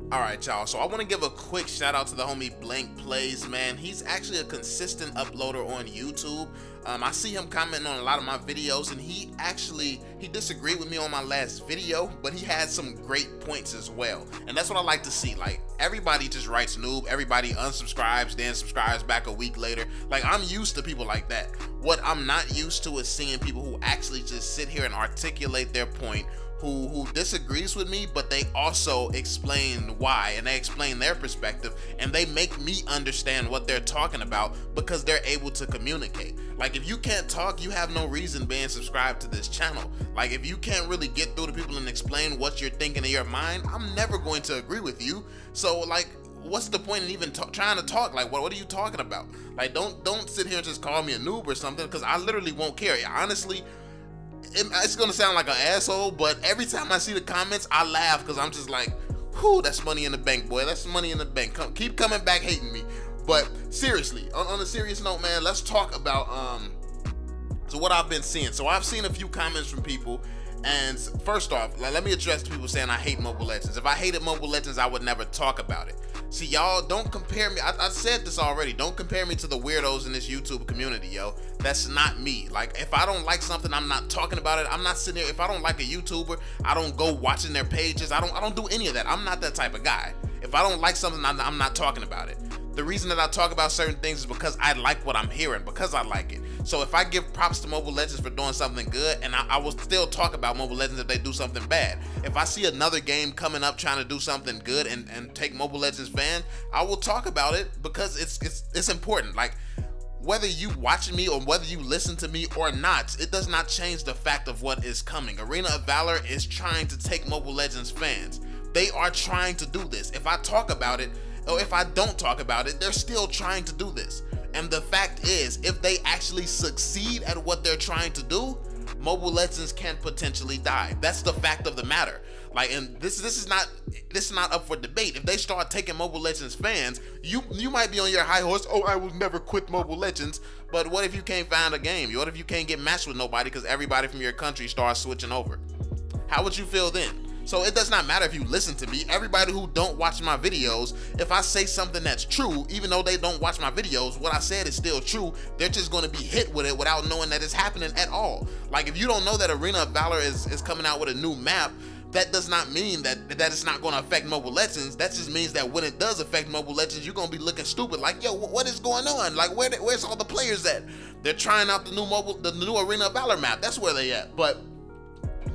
Alright y'all, so I want to give a quick shout out to the homie BlankPlays, man. He's actually a consistent uploader on YouTube. I see him commenting on a lot of my videos, and he disagreed with me on my last video, but he had some great points as well. And that's what I like to see. Like, everybody just writes noob, everybody unsubscribes, then subscribes back a week later. Like, I'm used to people like that. What I'm not used to is seeing people who actually just sit here and articulate their point, who disagrees with me, but they also explain why, and they explain their perspective, and they make me understand what they're talking about because they're able to communicate. Like, if you can't talk, you have no reason being subscribed to this channel. Like, if you can't really get through to people and explain what you're thinking in your mind, I'm never going to agree with you. So, like, what's the point in even trying to talk? Like, what are you talking about? Like, don't sit here and just call me a noob or something, because I literally won't care. Honestly, it's gonna sound like an asshole, but every time I see the comments, I laugh because I'm just like, whew, that's money in the bank, boy. That's money in the bank. Keep coming back hating me. But seriously, on a serious note, man, let's talk about so what I've been seeing. So I've seen a few comments from people, and first off, let me address the people saying I hate Mobile Legends. If I hated Mobile Legends, I would never talk about it. See, y'all, don't compare me. I said this already. Don't compare me to the weirdos in this YouTube community, yo. That's not me. Like, if I don't like something, I'm not talking about it. I'm not sitting there. If I don't like a YouTuber, I don't go watching their pages. I don't do any of that. I'm not that type of guy. If I don't like something, I'm not talking about it. The reason that I talk about certain things is because I like what I'm hearing, because I like it. So if I give props to Mobile Legends for doing something good, and I will still talk about Mobile Legends if they do something bad. If I see another game coming up trying to do something good and take Mobile Legends fans, I will talk about it because it's important. Like, whether you watching me or whether you listen to me or not, it does not change the fact of what is coming. Arena of Valor is trying to take Mobile Legends fans. They are trying to do this. If I talk about it, or if I don't talk about it, they're still trying to do this. And the fact is, if they actually succeed at what they're trying to do, Mobile Legends can potentially die. That's the fact of the matter. Like, and this is not up for debate. If they start taking Mobile Legends fans, you might be on your high horse. Oh, I will never quit Mobile Legends. But what if you can't find a game? What if you can't get matched with nobody because everybody from your country starts switching over? How would you feel then? So it does not matter if you listen to me. Everybody who don't watch my videos, if I say something that's true, even though they don't watch my videos, what I said is still true. They're just going to be hit with it without knowing that it's happening at all. Like, if you don't know that Arena of Valor is coming out with a new map, that does not mean that it's not going to affect Mobile Legends. That just means that when it does affect Mobile Legends, you're going to be looking stupid. Like, yo, what is going on? Like, where's all the players at? They're trying out the new Arena of Valor map. That's where they at. But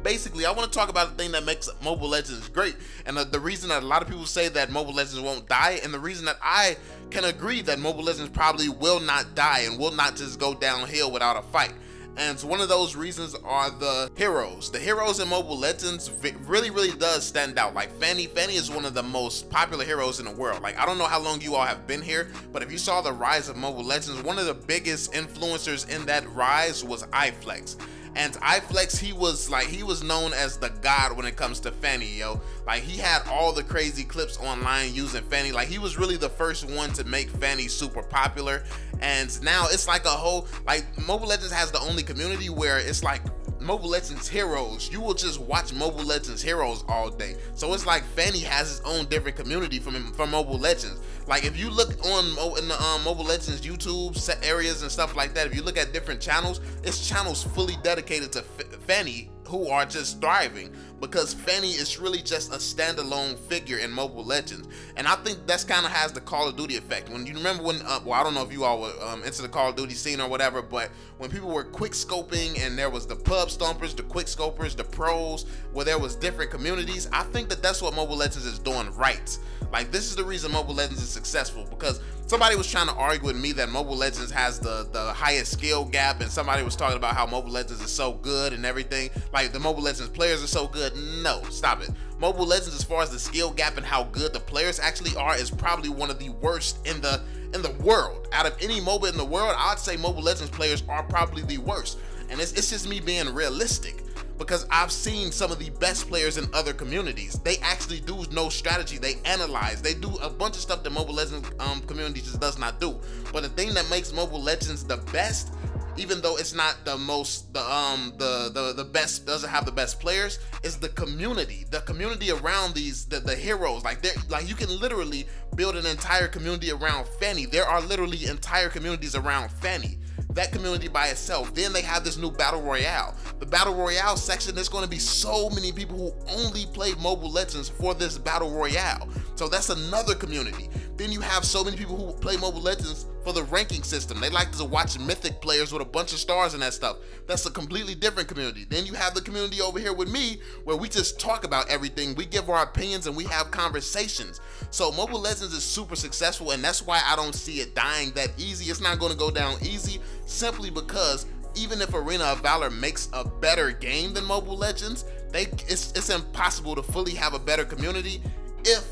basically, I want to talk about the thing that makes Mobile Legends great, and the reason that a lot of people say that Mobile Legends won't die, and the reason that I can agree that Mobile Legends probably will not die and will not just go downhill without a fight. And so one of those reasons are the heroes. The heroes in Mobile Legends really does stand out. Like, Fanny is one of the most popular heroes in the world. Like, I don't know how long you all have been here, but if you saw the rise of Mobile Legends, one of the biggest influencers in that rise was iFlex. And iFlex, he was known as the god when it comes to Fanny, yo. Like, he had all the crazy clips online using Fanny. Like, he was really the first one to make Fanny super popular. And now it's like a whole, like, Mobile Legends has the only community where it's like Mobile Legends heroes. You will just watch Mobile Legends heroes all day. So it's like Fanny has its own different community from Mobile Legends. Like, if you look in the Mobile Legends YouTube set areas and stuff like that, if you look at different channels, it's channels fully dedicated to Fanny who are just thriving, because Fanny is really just a standalone figure in Mobile Legends. And I think that's kind of has the Call of Duty effect. When you remember when, well, I don't know if you all were into the Call of Duty scene or whatever, but when people were quick scoping and there was the pub stompers, the quick scopers, the pros, where there was different communities, I think that that's what Mobile Legends is doing right. Like, this is the reason Mobile Legends is successful, because somebody was trying to argue with me that Mobile Legends has the highest skill gap, and somebody was talking about how Mobile Legends is so good and everything. Like, the Mobile Legends players are so good. No, stop it. Mobile Legends, as far as the skill gap and how good the players actually are, is probably one of the worst in the world. Out of any MOBA in the world, I'd say Mobile Legends players are probably the worst. And it's just me being realistic, because I've seen some of the best players in other communities. They actually do know strategy, they analyze, they do a bunch of stuff that Mobile Legends community just does not do. But the thing that makes Mobile Legends the best even though it's not the most the best, doesn't have the best players, is the community around these the heroes. Like you can literally build an entire community around Fanny. There are literally entire communities around Fanny, that community by itself. Then they have this new battle royale. The battle royale section, there's going to be so many people who only play Mobile Legends for this battle royale, so that's another community. Then you have so many people who play Mobile Legends for the ranking system. They like to watch mythic players with a bunch of stars and that stuff. That's a completely different community. Then you have the community over here with me, where we just talk about everything. We give our opinions and we have conversations. So Mobile Legends is super successful, and that's why I don't see it dying that easy. It's not going to go down easy, simply because even if Arena of Valor makes a better game than Mobile Legends, it's impossible to fully have a better community if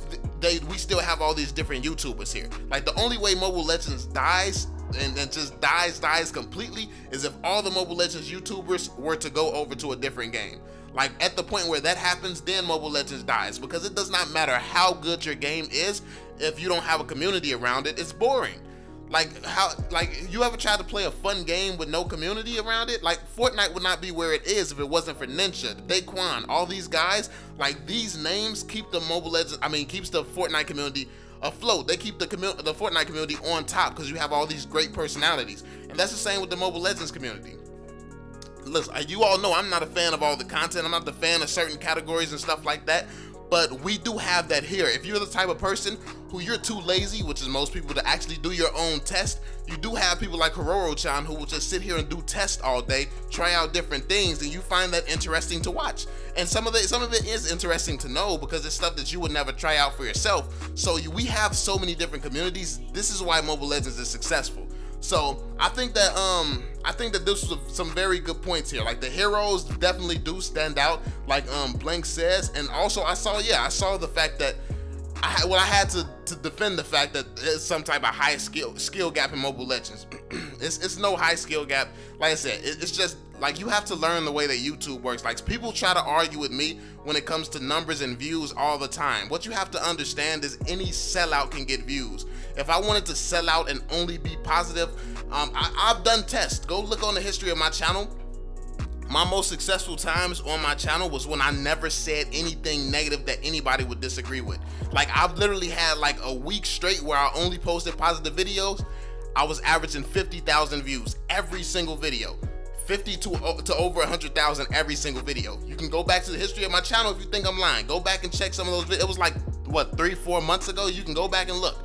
we still have all these different YouTubers here. Like, the only way Mobile Legends dies and just dies completely is if all the Mobile Legends YouTubers were to go over to a different game. Like, at the point where that happens, then Mobile Legends dies, because it does not matter how good your game is if you don't have a community around it. It's boring. Like, you ever tried to play a fun game with no community around it? Like, Fortnite would not be where it is if it wasn't for Ninja, Daquan, all these guys. Like, these names keep the keeps the Fortnite community afloat. They keep the Fortnite community on top, because you have all these great personalities. And that's the same with the Mobile Legends community. Listen, you all know I'm not a fan of all the content. I'm not the fan of certain categories and stuff like that. But we do have that here. If you're the type of person who you're too lazy, which is most people, to actually do your own test, you do have people like Hororo-chan who will just sit here and do tests all day, try out different things, and you find that interesting to watch. And some of it is interesting to know, because it's stuff that you would never try out for yourself. So we have so many different communities. This is why Mobile Legends is successful. So I think that this was some very good points here. Like, the heroes definitely do stand out, like Blank says. And also I saw the fact that I had to defend the fact that there's some type of high skill gap in Mobile Legends. It's no high skill gap. Like I said, it's just like, you have to learn the way that YouTube works. Like, people try to argue with me when it comes to numbers and views all the time. What you have to understand is any sellout can get views. If I wanted to sell out and only be positive, I've done tests. Go look on the history of my channel. My most successful times on my channel was when I never said anything negative that anybody would disagree with. Like, I've literally had like a week straight where I only posted positive videos. I was averaging 50,000 views every single video. 50 to over 100,000 every single video. You can go back to the history of my channel if you think I'm lying. Go back and check some of those videos. It was like, what, 3-4 months ago? You can go back and look.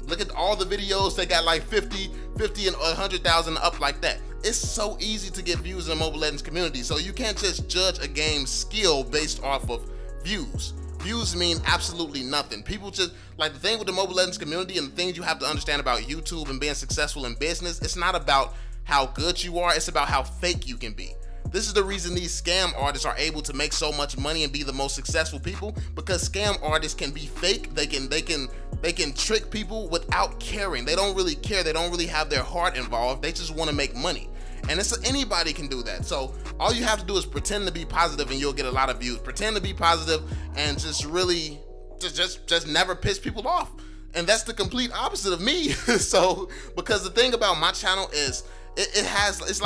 Look at all the videos. They got like 50 and 100,000 up like that. It's so easy to get views in the Mobile Legends community. So you can't just judge a game's skill based off of views. Views mean absolutely nothing. People just, like, the thing with the Mobile Legends community and the things you have to understand about YouTube and being successful in business, it's not about how good you are, it's about how fake you can be. This is the reason these scam artists are able to make so much money and be the most successful people, because scam artists can be fake. They can trick people without caring. They don't really care. They don't really have their heart involved. They just want to make money. And anybody can do that. So all you have to do is pretend to be positive and you'll get a lot of views. Pretend to be positive and just really just never piss people off. And that's the complete opposite of me. So, because the thing about my channel is it has its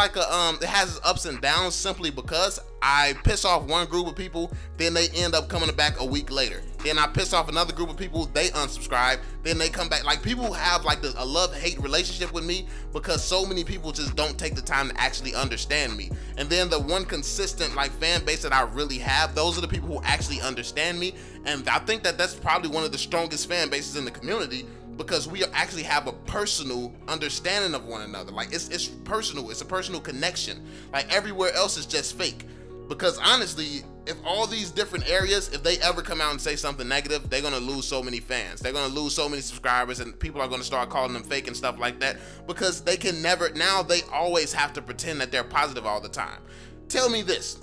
ups and downs, simply because I piss off one group of people, then they end up coming back a week later. Then I piss off another group of people, they unsubscribe, then they come back. Like, people have like a love-hate relationship with me, because so many people just don't take the time to actually understand me. And then the one consistent like fan base that I really have, those are the people who actually understand me. And I think that that's probably one of the strongest fan bases in the community, because we actually have a personal understanding of one another. Like, it's personal. It's a personal connection. Like, everywhere else is just fake. Because honestly, if all these different areas, if they ever come out and say something negative, they're gonna lose so many fans. They're gonna lose so many subscribers, and people are gonna start calling them fake and stuff like that, because they can never, now they always have to pretend that they're positive all the time. Tell me this,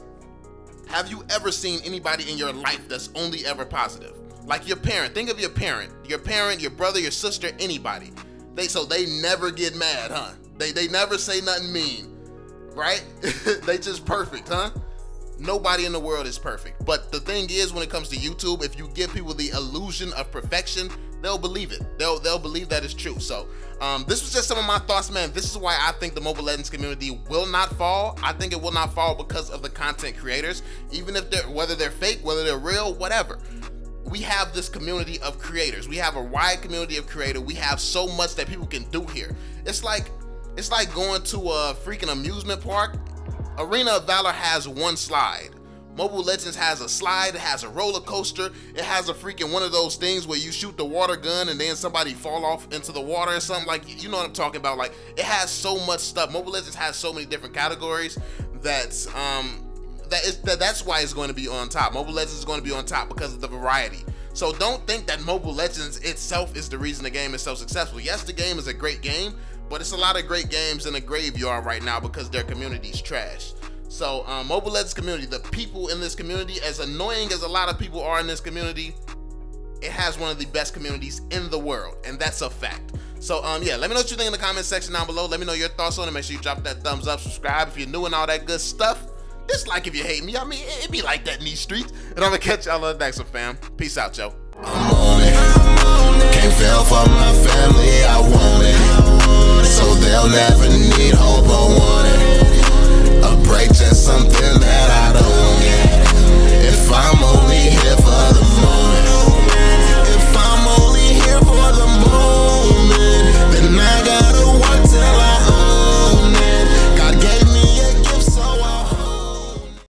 have you ever seen anybody in your life that's only ever positive? Like your parent. Think of your parent, your brother, your sister, anybody. They never get mad, huh? They never say nothing mean, right? They just perfect, huh? Nobody in the world is perfect. But the thing is, when it comes to YouTube, if you give people the illusion of perfection, they'll believe it. They'll believe that it's true. So this was just some of my thoughts, man. This is why I think the Mobile Legends community will not fall. I think it will not fall because of the content creators, even if whether they're fake, whether they're real, whatever. We have this community of creators. We have a wide community of creators. We have so much that people can do here. It's like going to a freaking amusement park. Arena of Valor has one slide. Mobile Legends has a slide, it has a roller coaster, it has a freaking one of those things where you shoot the water gun and then somebody fall off into the water or something, like, you know what I'm talking about. Like, it has so much stuff. Mobile Legends has so many different categories that's why it's going to be on top. Mobile Legends is going to be on top because of the variety. So don't think that Mobile Legends itself is the reason the game is so successful. Yes, the game is a great game, but it's a lot of great games in a graveyard right now because their community's trash. So Mobile Legends community, the people in this community, as annoying as a lot of people are in this community, it has one of the best communities in the world, and that's a fact. So yeah, let me know what you think in the comment section down below. Let me know your thoughts on it. Make sure you drop that thumbs up, subscribe if you're new and all that good stuff. Dislike if you hate me. I mean, it be like that in these streets. And I'm gonna catch y'all on the next one, fam. Peace out, yo. I'm on it. Can't fail for my family, I want it. So they'll never need hope or want it. A break, just something